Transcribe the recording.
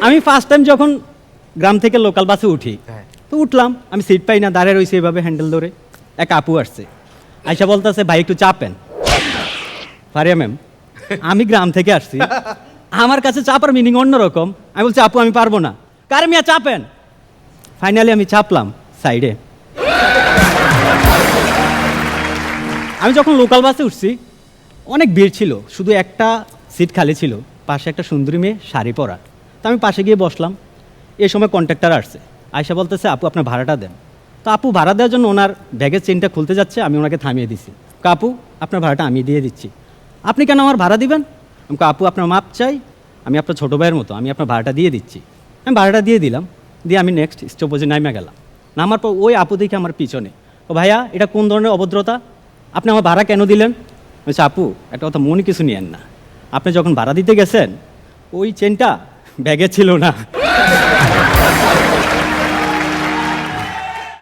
আমি first time যখন গ্রাম থেকে লোকাল বাসে উঠি, তো উঠলাম, আমি সিট পাই না, দাঁড়িয়ে রয়েছি এভাবে হ্যান্ডেল ধরে। এক আপু আসছে, আইসা বলতেছে ভাই একটু চাপেন। ফারিয়া ম্যাম, আমি গ্রাম থেকে আসছি, আমার কাছে চাপার মিনিং অন্যরকম। আমি বলছি আপু আমি পারবো না, কারে মিয়া চাপেন। ফাইনালি আমি চাপলাম সাইডে। আমি যখন লোকাল বাসে উঠছি অনেক ভিড় ছিল, শুধু একটা সিট খালি ছিল, পাশে একটা সুন্দরী মেয়ে শাড়ি পরা। তো আমি পাশে গিয়ে বসলাম। এই সময় কন্ট্রাক্টর আসছে, আয়সা বলতেছে আপু আপনার ভাড়াটা দেন। তো আপু ভাড়া দেওয়ার জন্য ওনার ব্যাগের চেনটা খুলতে যাচ্ছে, আমি ওনাকে থামিয়ে দিছি। আপু আপনার ভাড়াটা আমি দিয়ে দিচ্ছি। আপনি কেন আমার ভাড়া দিবেন? আমি আপু আপনার মাপ চাই, আমি আপনার ছোটো ভাইয়ের মতো, আমি আপনার ভাড়াটা দিয়ে দিচ্ছি। আমি ভাড়াটা দিয়ে দিলাম, দিয়ে আমি নেক্সট স্টপেজে নামে গেলাম। নামার পর ওই আপু দেখে আমার পিছনে, ও ভাইয়া এটা কোন ধরনের অভদ্রতা, আপনি আমার ভাড়া কেন দিলেন? বলছে আপু একটা কথা মনে কিছু নিয়েন না, আপনি যখন ভাড়া দিতে গেছেন ওই চেনটা ব্যাগে ছিল না।